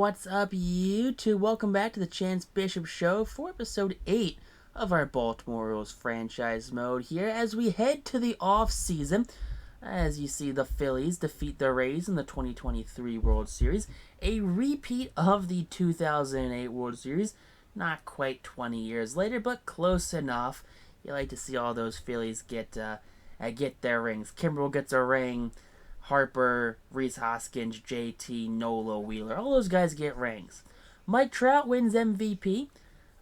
what's up, YouTube? Welcome back to the Chance Bishop Show for episode 8 of our Baltimore Orioles franchise mode here as we head to the off-season. As you see, the Phillies defeat the Rays in the 2023 World Series, a repeat of the 2008 World Series, not quite 20 years later, but close enough. You like to see all those Phillies get their rings. Kimbrel gets a ring. Harper, Rhys Hoskins, JT, Nola, Wheeler. All those guys get rings. Mike Trout wins MVP.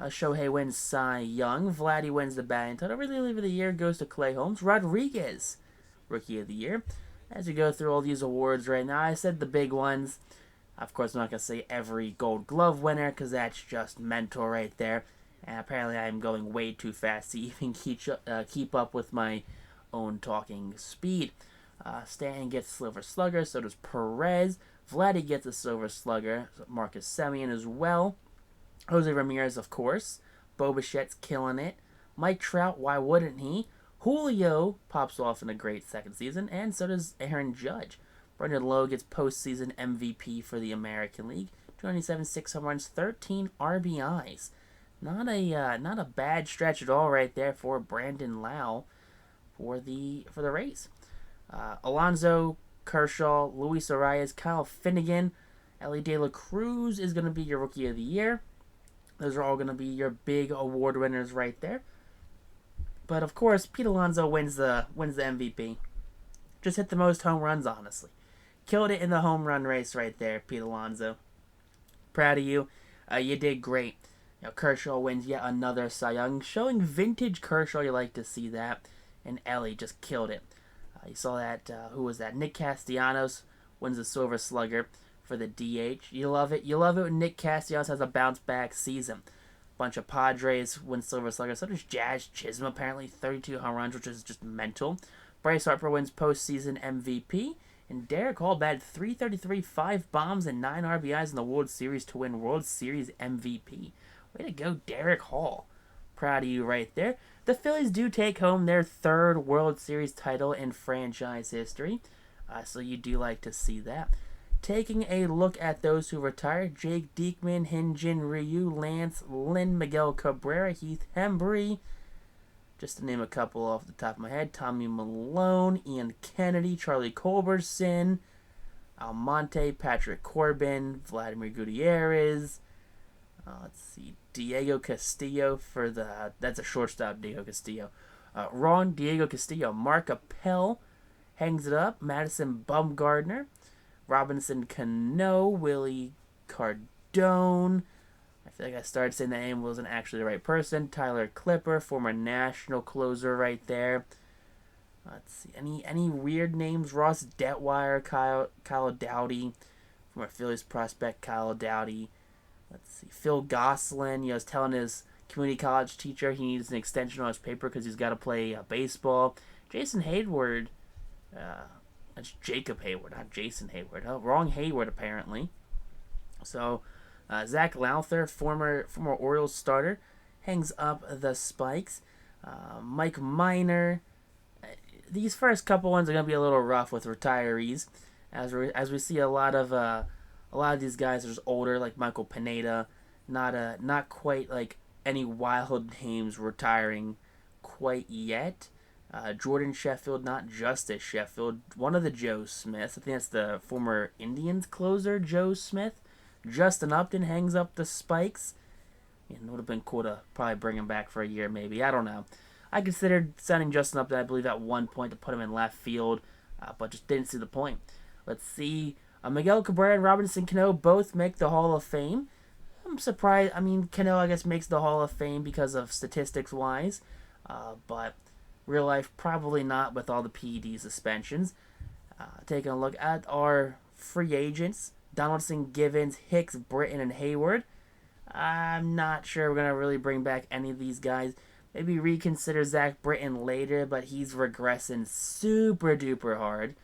Shohei wins Cy Young. Vladdy wins the batting title. Reliever of the year goes to Clay Holmes. Rodriguez, Rookie of the Year. As we go through all these awards right now, I said the big ones. Of course, I'm not going to say every Gold Glove winner because that's just mental right there. And apparently I'm going way too fast to even keep up with my own talking speed. Stanton gets Silver Slugger, so does Perez. Vladdy gets a Silver Slugger, Marcus Semien as well. Jose Ramirez, of course. Bo Bichette's killing it. Mike Trout, why wouldn't he? Julio pops off in a great second season, and so does Aaron Judge. Brendan Lowe gets postseason MVP for the American League. 297, 6 home runs, 13 RBIs. Not a bad stretch at all right there for Brandon Lowe for the Rays. Alonso, Kershaw, Luis Arias, Kyle Finnegan, Ellie De La Cruz is going to be your Rookie of the Year. Those are all going to be your big award winners right there. But of course, Pete Alonso wins the MVP. Just hit the most home runs, honestly. Killed it in the home run race right there, Pete Alonso. Proud of you. You did great. Kershaw wins yet another Cy Young, showing vintage Kershaw. You like to see that. And Ellie just killed it. You saw that, who was that? Nick Castellanos wins the Silver Slugger for the DH. You love it. You love it when Nick Castellanos has a bounce-back season. Bunch of Padres win Silver Slugger. So does Jazz Chisholm, apparently. 32 home runs, which is just mental. Bryce Harper wins postseason MVP. And Derek Hall batted .333, 5 bombs, and 9 RBIs in the World Series to win World Series MVP. Way to go, Derek Hall. Proud of you right there. The Phillies do take home their 3rd World Series title in franchise history, so you do like to see that. Taking a look at those who retired: Jake Diekman, Hyun-Jin Ryu, Lance Lynn, Miguel Cabrera, Heath Hembree, just to name a couple off the top of my head. Tommy Malone, Ian Kennedy, Charlie Culberson, Almonte, Patrick Corbin, Vladimir Gutierrez. Let's see, Diego Castillo that's a shortstop, Diego Castillo. Diego Castillo. Mark Appel hangs it up. Madison Bumgarner. Robinson Cano. Willie Cardone. I feel like I started saying that name wasn't actually the right person. Tyler Clipper, former National closer right there. Let's see, any weird names? Ross Detweiler, Kyle Dowdy, former Phillies prospect Kyle Dowdy. Let's see, Phil Gosselin, is telling his community college teacher he needs an extension on his paper because he's got to play baseball. Jason Hayward, that's Jacob Hayward, not Jason Hayward. Oh, wrong Hayward, apparently. So, Zach Lowther, former Orioles starter, hangs up the spikes. Mike Minor. These first couple ones are going to be a little rough with retirees, as we see a lot of these guys are just older, like Michael Pineda, not quite like any wild names retiring quite yet. Jordan Sheffield, not Justice Sheffield, one of the Joe Smiths. I think that's the former Indians closer, Joe Smith. Justin Upton hangs up the spikes. It would have been cool to probably bring him back for a year, maybe. I don't know. I considered signing Justin Upton, I believe, at one point to put him in left field, but just didn't see the point. Let's see. Miguel Cabrera and Robinson Cano both make the Hall of Fame. I'm surprised. I mean, Cano, I guess, makes the Hall of Fame because of statistics-wise, but real life, probably not with all the PED suspensions. Taking a look at our free agents: Donaldson, Givens, Hicks, Britton, and Hayward. I'm not sure we're going to really bring back any of these guys. Maybe reconsider Zach Britton later, but he's regressing super-duper hard.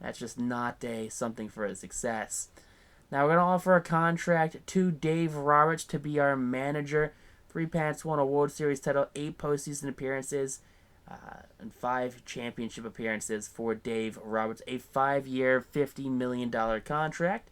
That's just not something for his success. Now we're going to offer a contract to Dave Roberts to be our manager. 3 pants, 1 a World Series title, 8 postseason appearances, and 5 championship appearances for Dave Roberts. A 5-year, $50 million contract.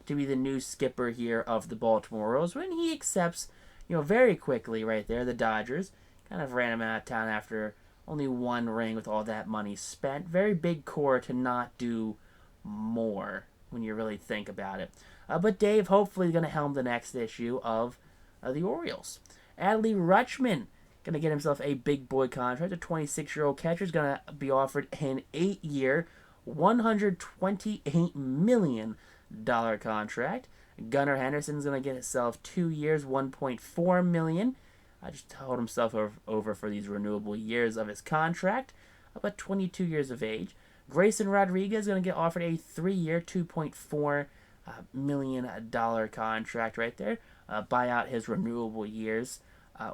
to be the new skipper here of the Baltimore Orioles when he accepts, very quickly right there, the Dodgers. Kind of ran him out of town after only one ring with all that money spent. Very big core to not do more when you really think about it. But Dave hopefully is going to helm the next issue of the Orioles. Adley Rutschman going to get himself a big boy contract. A 26-year-old catcher is going to be offered an 8-year, $128 million contract. Gunnar Henderson's going to get himself 2 years, $1.4 million. I just told himself over for these renewable years of his contract. About 22 years of age. Grayson Rodriguez is going to get offered a 3-year, $2.4 million contract right there. Buy out his renewable years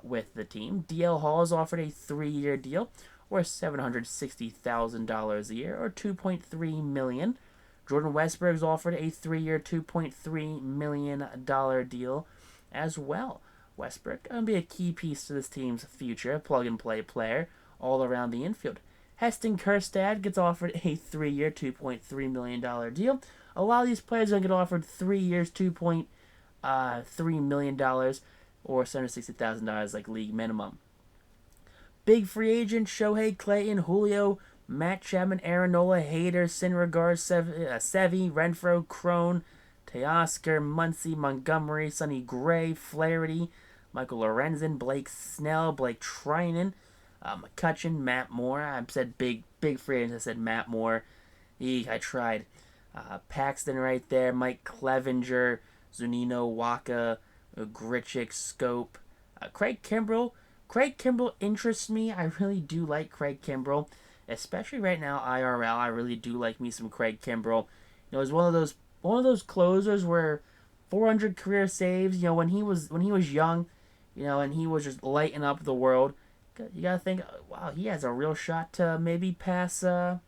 with the team. DL Hall is offered a 3-year deal worth $760,000 a year, or $2.3 million. Jordan Westburg is offered a 3-year, $2.3 million deal as well. Westbrook going to be a key piece to this team's future, plug-and-play player all around the infield. Heston Kjerstad gets offered a 3-year, $2.3 million deal. A lot of these players are going to get offered 3 years, $2.3 million, or $760,000 like league minimum. Big free agent Shohei Clayton, Julio, Matt Chapman, Aaron Nola, Hader, Syndergaard, Sevy, Renfroe, Crone, Teoscar, Muncy, Montgomery, Sonny Gray, Flaherty, Michael Lorenzen, Blake Snell, Blake Trinan, McCutcheon, Matt Moore. I said big free agents. I said Matt Moore. I tried. Paxton right there. Mike Clevenger, Zunino, Waka, Grichuk, Scope. Craig Kimbrell. Craig Kimbrell interests me. I really do like Craig Kimbrell, especially right now IRL. I really do like me some Craig Kimbrell. He's one of those closers where 400 career saves. When he was young, and he was just lighting up the world. You gotta think, wow, he has a real shot to maybe pass Mo.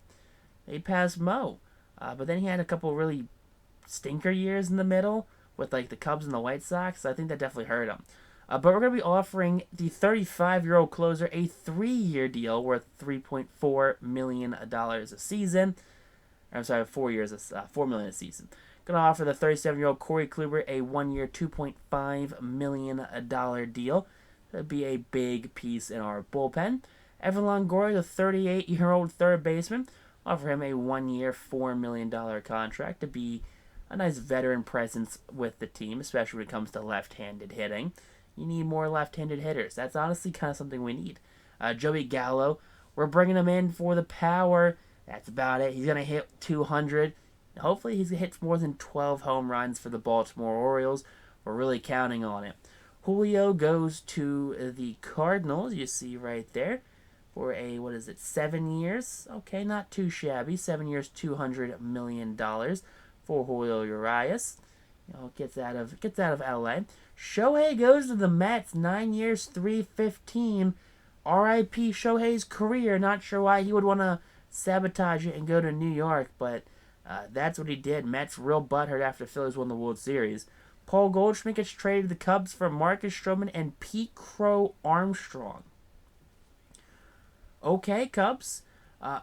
But then he had a couple really stinker years in the middle with like the Cubs and the White Sox. So I think that definitely hurt him. But we're going to be offering the 35-year-old closer a 3-year deal worth $3.4 million a season. I'm sorry, 4 years, $4 million a season. Going to offer the 37-year-old Corey Kluber a 1-year, $2.5 million deal. That'd be a big piece in our bullpen. Evan Longoria, the 38-year-old third baseman, offer him a 1-year, $4 million contract to be a nice veteran presence with the team, especially when it comes to left-handed hitting. You need more left-handed hitters. That's honestly kind of something we need. Joey Gallo, we're bringing him in for the power. That's about it. He's going to hit 200. Hopefully he hits more than 12 home runs for the Baltimore Orioles. We're really counting on it. Julio goes to the Cardinals, you see right there, for a, 7 years? Okay, not too shabby. 7 years, $200 million for Julio Urias. Gets out of LA. Shohei goes to the Mets, 9 years, $315. R.I.P. Shohei's career. Not sure why he would want to sabotage it and go to New York, but that's what he did. Mets real butthurt after Phillies won the World Series. Paul Goldschmidt gets traded to the Cubs for Marcus Stroman and Pete Crow Armstrong. Okay, Cubs.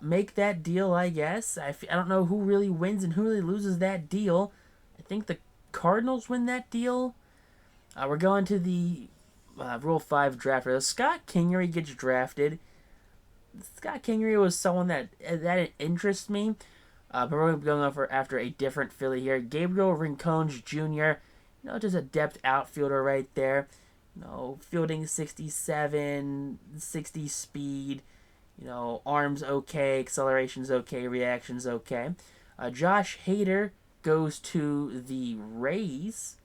Make that deal, I guess. I don't know who really wins and who really loses that deal. I think the Cardinals win that deal. We're going to the Rule 5 draft. Scott Kingery gets drafted. Scott Kingery was someone that interests me. But we're going after a different Philly here. Gabriel Rincones Jr., just a depth outfielder right there. Fielding 67, 60 speed. Arms okay, acceleration's okay, reaction's okay. Josh Hader goes to the Rays.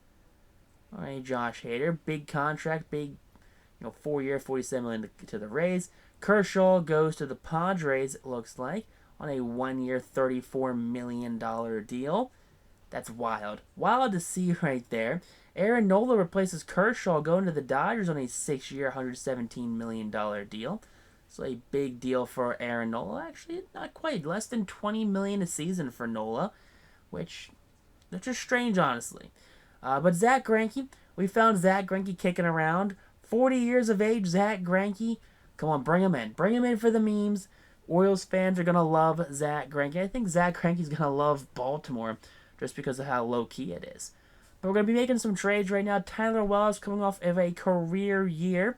All right, Josh Hader, big contract, 4-year, $47 million to the Rays. Kershaw goes to the Padres, it looks like, on a 1-year, $34 million deal. That's wild. Wild to see right there. Aaron Nola replaces Kershaw going to the Dodgers on a 6-year, $117 million deal. So a big deal for Aaron Nola. Actually, not quite. Less than $20 million a season for Nola, which is just strange, honestly. But Zach Greinke, we found Zach Greinke kicking around. 40 years of age, Zach Greinke. Come on, bring him in. Bring him in for the memes. Orioles fans are going to love Zach Greinke. I think Zach Greinke's going to love Baltimore. just because of how low-key it is. But we're going to be making some trades right now. Tyler Wells coming off of a career year.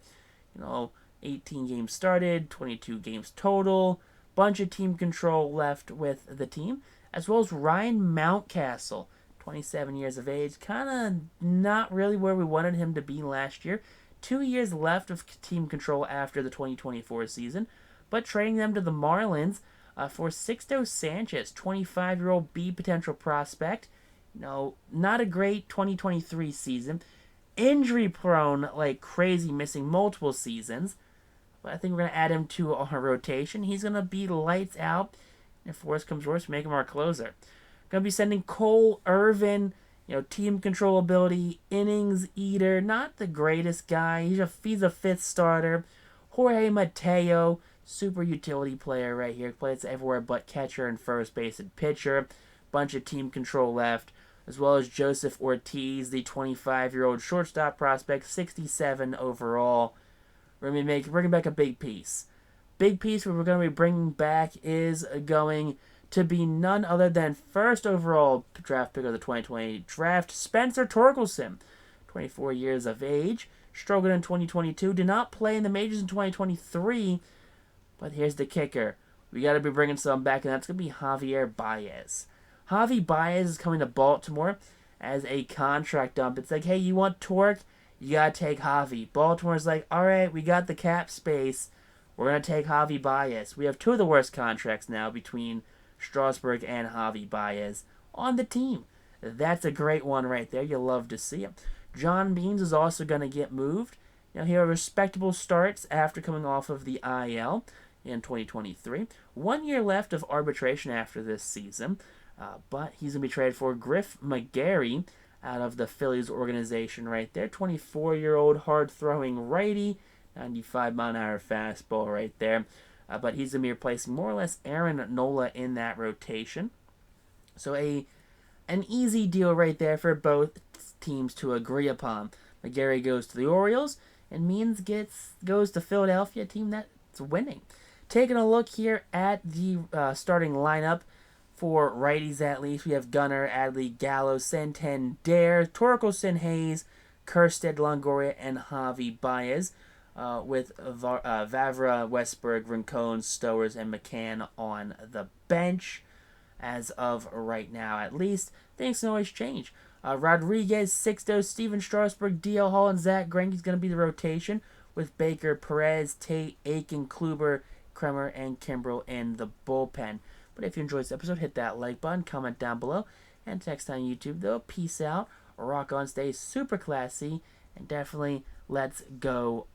18 games started, 22 games total. Bunch of team control left with the team. As well as Ryan Mountcastle, 27 years of age. Kind of not really where we wanted him to be last year. 2 years left of team control after the 2024 season. But trading them to the Marlins for Sixto Sanchez, 25-year-old B potential prospect. Not a great 2023 season. Injury prone like crazy, missing multiple seasons. But I think we're going to add him to our rotation. He's going to be lights out. And if worse comes worse, make him our closer. Going to be sending Cole Irvin, team control ability, innings eater. Not the greatest guy. He's a fifth starter. Jorge Mateo, super utility player right here. Plays everywhere but catcher and first base and pitcher. Bunch of team control left. As well as Joseph Ortiz, the 25-year-old shortstop prospect, 67 overall. We're going to be bringing back a big piece. Big piece we're going to be bringing back is going to be none other than first overall draft pick of the 2020 draft, Spencer Torkelson, 24 years of age, struggled in 2022, did not play in the majors in 2023, but here's the kicker. We got to be bringing some back, and that's going to be Javier Baez. Javi Baez is coming to Baltimore as a contract dump. It's like, hey, you want torque? You got to take Javi. Baltimore's like, all right, we got the cap space. We're going to take Javi Baez. We have two of the worst contracts now between Strasburg and Javi Baez on the team. That's a great one right there. You'll love to see him. John Beans is also going to get moved. He had respectable starts after coming off of the IL in 2023. 1 year left of arbitration after this season. But he's going to be traded for Griff McGarry out of the Phillies organization right there. 24-year-old hard-throwing righty, 95-mile-an-hour fastball right there. But he's going to be replacing more or less Aaron Nola in that rotation. So an easy deal right there for both teams to agree upon. McGarry goes to the Orioles, and Means goes to Philadelphia, a team that's winning. Taking a look here at the starting lineup, for righties at least, we have Gunnar, Adley, Gallo, Santander, Torkelson, Hayes, Kerstead, Longoria, and Javi Baez, with Vavra, Westberg, Rincon, Stowers, and McCann on the bench as of right now at least. Things can always change. Rodriguez, Sixto, Steven Strasburg, D.L. Hall, and Zach Greinke's going to be the rotation, with Baker, Perez, Tate, Aiken, Kluber, Kremer, and Kimbrell in the bullpen. But if you enjoyed this episode, hit that like button, comment down below, and text on YouTube, though. Peace out, rock on, stay super classy, and definitely let's go.